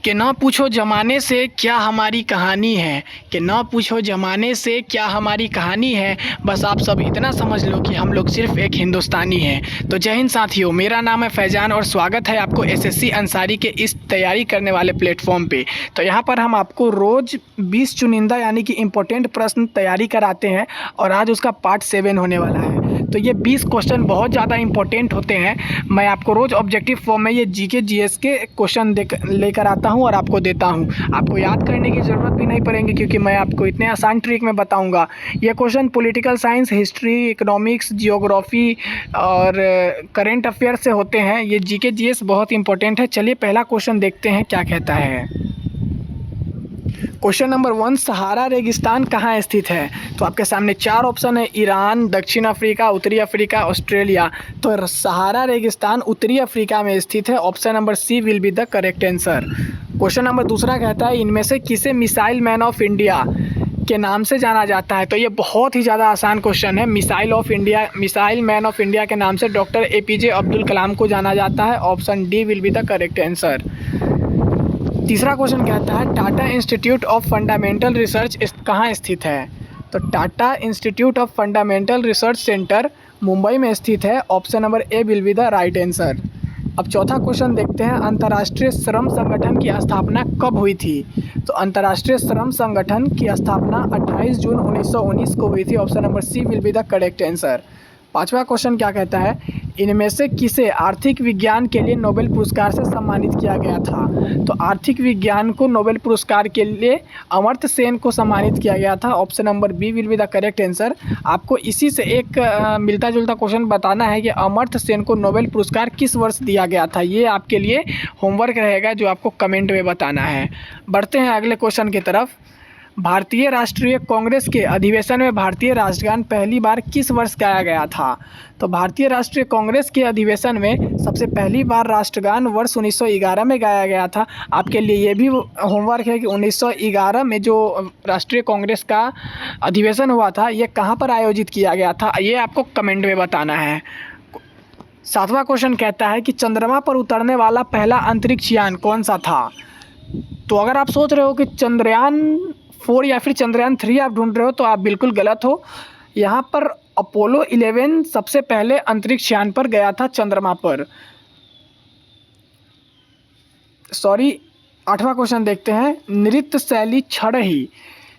कि ना पूछो ज़माने से क्या हमारी कहानी है, कि ना पूछो ज़माने से क्या हमारी कहानी है, बस आप सब इतना समझ लो कि हम लोग सिर्फ़ एक हिंदुस्तानी हैं। तो जय हिंद साथियों, मेरा नाम है फैज़ान और स्वागत है आपको एसएससी अंसारी के इस तैयारी करने वाले प्लेटफॉर्म पे। तो यहाँ पर हम आपको रोज़ 20 चुनिंदा यानी कि इम्पोर्टेंट प्रश्न तैयारी कराते हैं और आज उसका पार्ट 7 होने वाला है। तो ये 20 क्वेश्चन बहुत ज़्यादा इंपॉर्टेंट होते हैं। मैं आपको रोज़ ऑब्जेक्टिव फॉर्म में ये जीके जीएस के क्वेश्चन लेकर आता हूँ और आपको देता हूँ। आपको याद करने की ज़रूरत भी नहीं पड़ेगी क्योंकि मैं आपको इतने आसान ट्रिक में बताऊँगा। ये question political science, history, economics, geography और करंट अफेयर से होते हैं। ये जीके जीएस बहुत इंपॉर्टेंट है। चलिए पहला क्वेश्चन देखते हैं क्या कहता है। क्वेश्चन नंबर 1, सहारा रेगिस्तान कहाँ स्थित है? तो आपके सामने 4 ऑप्शन है, ईरान, दक्षिण अफ्रीका, उत्तरी अफ्रीका, ऑस्ट्रेलिया। तो सहारा रेगिस्तान उत्तरी अफ्रीका में स्थित है। Option number C will be the correct answer. Question number दूसरा कहता है, इनमें से किसे मिसाइल मैन ऑफ इंडिया के नाम से जाना जाता है? तो ये बहुत ही ज़्यादा आसान क्वेश्चन है। मिसाइल मैन ऑफ इंडिया के नाम से डॉक्टर एपीजे अब्दुल कलाम को जाना जाता है। Option D will be the correct answer. तीसरा क्वेश्चन कहता है, Tata institute of fundamental research कहाँ स्थित है? तो Tata institute of fundamental research centre Mumbai में स्थित है। Option number A will be the right answer. अब चौथा क्वेश्चन देखते हैं, अंतर्राष्ट्रीय श्रम संगठन की स्थापना कब हुई थी? तो अंतर्राष्ट्रीय श्रम संगठन की स्थापना 28 जून 1919 को हुई थी। Option number C will be the correct answer. पांचवा क्वेश्चन क्या कहता है, इनमें से किसे आर्थिक विज्ञान के लिए नोबेल पुरस्कार से सम्मानित किया गया था? तो आर्थिक विज्ञान को नोबेल पुरस्कार के लिए अमर्त्य सेन को सम्मानित किया गया था। Option number B will be the correct answer. आपको इसी से एक मिलता जुलता क्वेश्चन बताना है कि अमर्त्य सेन को नोबेल पुरस्कार किस वर्ष दिया गया था। ये आपके लिए होमवर्क रहेगा जो आपको कमेंट में बताना है। बढ़ते हैं अगले क्वेश्चन की तरफ। भारतीय राष्ट्रीय कांग्रेस के अधिवेशन में भारतीय राष्ट्रगान पहली बार किस वर्ष गाया गया था? तो भारतीय राष्ट्रीय कांग्रेस के अधिवेशन में सबसे पहली बार राष्ट्रगान वर्ष 1911 में गाया गया था। आपके लिए ये भी होमवर्क है कि 1911 में जो राष्ट्रीय कांग्रेस का अधिवेशन हुआ था ये कहाँ पर आयोजित किया गया था, ये आपको कमेंट में बताना है। सातवां क्वेश्चन कहता है कि चंद्रमा पर उतरने वाला पहला अंतरिक्ष यान कौन सा था? तो अगर आप सोच रहे हो कि चंद्रयान 4 या फिर चंद्रयान 3 आप ढूंढ रहे हो तो आप बिल्कुल गलत हो। यहाँ पर अपोलो 11 सबसे पहले अंतरिक्ष यान पर गया था चंद्रमा पर। आठवां क्वेश्चन देखते हैं, नृत्य शैली छड़ी।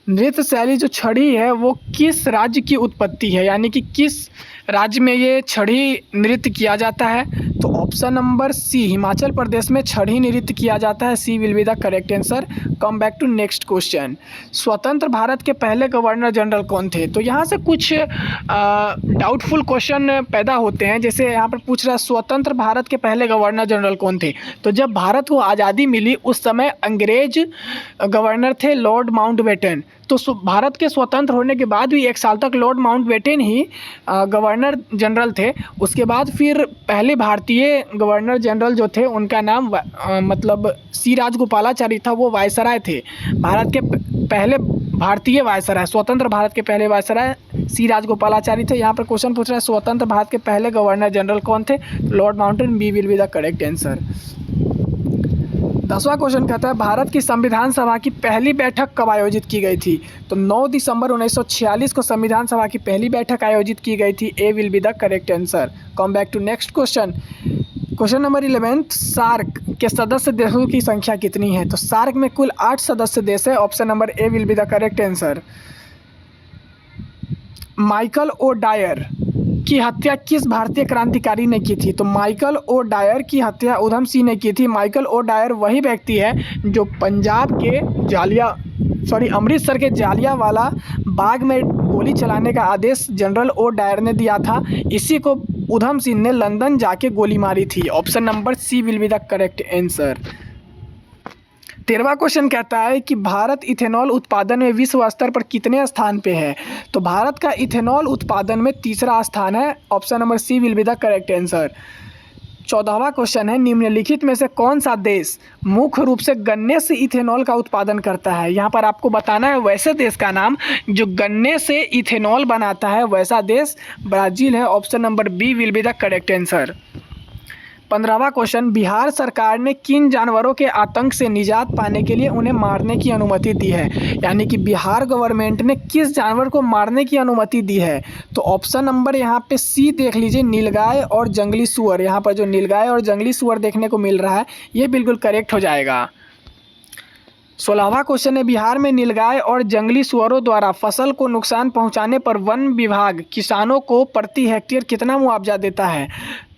नृत्य शैली जो छड़ी है वो किस राज्य की उत्पत्ति है, यानी कि किस राज्य में ये छड़ी नृत्य किया जाता है? तो option number C, Himachal Pradesh में छड़ी नृत्य किया जाता है। C will be the correct answer. Come back to next question, स्वतंत्र भारत के पहले गवर्नर जनरल कौन थे? तो यहाँ से कुछ डाउटफुल क्वेश्चन पैदा होते हैं। जैसे यहाँ पर पूछ रहा है स्वतंत्र भारत के पहले गवर्नर जनरल कौन थे? तो जब भारत को आज़ादी मिली उस समय अंग्रेज गवर्नर थे लॉर्ड माउंटबेटन। तो भारत के स्वतंत्र होने के बाद भी 1 साल तक लॉर्ड माउंटबेटन ही गवर्नर जनरल थे। उसके बाद फिर पहले भारतीय गवर्नर जनरल जो थे उनका नाम मतलब सी राजगोपालाचारी था, वो वायसराय थे। भारत के पहले भारतीय वायसराय, स्वतंत्र भारत के पहले वायसराय सी राजगोपालाचारी थे। यहाँ पर क्वेश्चन पूछ रहा है स्वतंत्र भारत के पहले गवर्नर जनरल कौन थे? Lord Mountbatten. B will be the correct answer. 10वां क्वेश्चन कहता है, भारत की संविधान सभा की पहली बैठक कब आयोजित की गई थी? तो 9 दिसंबर 1946 को संविधान सभा की पहली बैठक आयोजित की गई थी। A will be the correct answer. Come back to next question. Question number 11, SAARC के सदस्य देशों की संख्या कितनी है? तो सार्क में कुल 8 सदस्य देश है। Option number A will be the correct answer. Michael O'Dwyer की हत्या किस भारतीय क्रांतिकारी ने की थी? तो माइकल ओ डायर की हत्या उधम सिंह ने की थी। माइकल ओ डायर वही व्यक्ति है जो पंजाब के अमृतसर के जालियांवाला बाग में गोली चलाने का आदेश जनरल ओ डायर ने दिया था। इसी को उधम सिंह ने लंदन जाके गोली मारी थी। Option number C will be the correct answer. 13वां क्वेश्चन कहता है कि भारत इथेनॉल उत्पादन में विश्व स्तर पर कितने स्थान पे है? तो भारत का इथेनॉल उत्पादन में 3रा स्थान है। Option number C will be the correct answer. 14वां क्वेश्चन है, निम्नलिखित में से कौन सा देश मुख्य रूप से गन्ने से इथेनॉल का उत्पादन करता है? यहाँ पर आपको बताना है वैसे देश का नाम जो गन्ने से इथेनॉल बनाता है, वैसा देश ब्राज़ील है। Option number B will be the correct answer. 15वां क्वेश्चन, बिहार सरकार ने किन जानवरों के आतंक से निजात पाने के लिए उन्हें मारने की अनुमति दी है? यानी कि बिहार गवर्नमेंट ने किस जानवर को मारने की अनुमति दी है? तो ऑप्शन नंबर यहाँ पे सी देख लीजिए, नीलगाय और जंगली सुअर। यहाँ पर जो नीलगाय और जंगली सुअर देखने को मिल रहा है ये बिल्कुल करेक्ट हो जाएगा। 16वां क्वेश्चन है, बिहार में नीलगाय और जंगली सुअरों द्वारा फसल को नुकसान पहुंचाने पर वन विभाग किसानों को प्रति हेक्टेयर कितना मुआवजा देता है?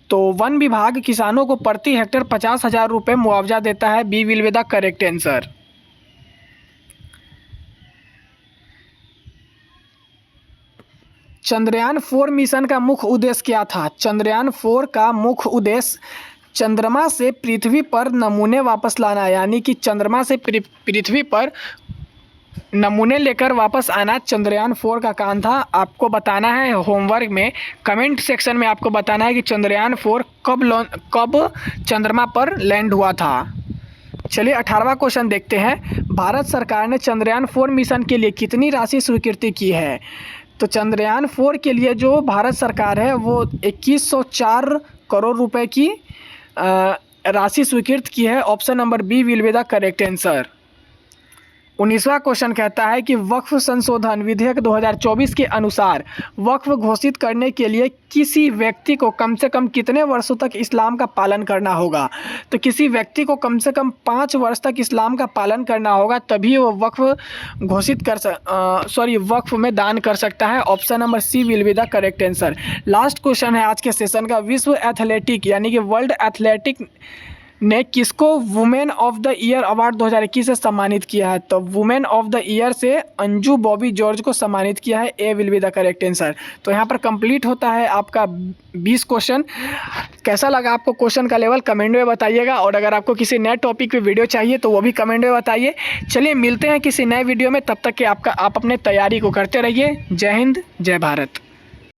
तो वन विभाग किसानों को प्रति हेक्टेयर 50,000 रुपये मुआवजा देता है। B will be the correct answer. Chandrayaan 4 mission का मुख्य उद्देश्य क्या था? चंद्रयान 4 का मुख्य उद्देश्य चंद्रमा से पृथ्वी पर नमूने वापस लाना, यानी कि चंद्रमा से पृथ्वी पर नमूने लेकर वापस आना चंद्रयान 4 का काम था। आपको बताना है होमवर्क में, कमेंट सेक्शन में आपको बताना है कि चंद्रयान 4 कब चंद्रमा पर लैंड हुआ था। चलिए 18वां क्वेश्चन देखते हैं, भारत सरकार ने चंद्रयान 4 मिशन के लिए कितनी राशि स्वीकृति की है? तो चंद्रयान 4 के लिए जो भारत सरकार है वो 2104 करोड़ रुपए की राशि स्वीकृत की है। Option number B will be the correct answer. 19वां क्वेश्चन कहता है कि वक्फ संशोधन विधेयक 2024 के अनुसार वक्फ घोषित करने के लिए किसी व्यक्ति को कम से कम कितने वर्षों तक इस्लाम का पालन करना होगा? तो किसी व्यक्ति को कम से कम 5 वर्ष तक इस्लाम का पालन करना होगा, तभी वो वक्फ घोषित वक्फ में दान कर सकता है। Option number C will be the correct answer. Last question है आज के सेशन का, विश्व एथलेटिक यानी कि वर्ल्ड एथलेटिक ने किसको women of the year award 2021 से सम्मानित किया है? तो वुमेन ऑफ द ईयर से अंजू बॉबी जॉर्ज को सम्मानित किया है। A will be the correct answer. तो यहाँ पर कंप्लीट होता है आपका 20 क्वेश्चन। कैसा लगा आपको क्वेश्चन का लेवल कमेंट में बताइएगा, और अगर आपको किसी नए टॉपिक पे वीडियो चाहिए तो वो भी कमेंट में बताइए। चलिए मिलते हैं किसी नए वीडियो में, तब तक कि आप अपने तैयारी को करते रहिए। जय हिंद, जय भारत।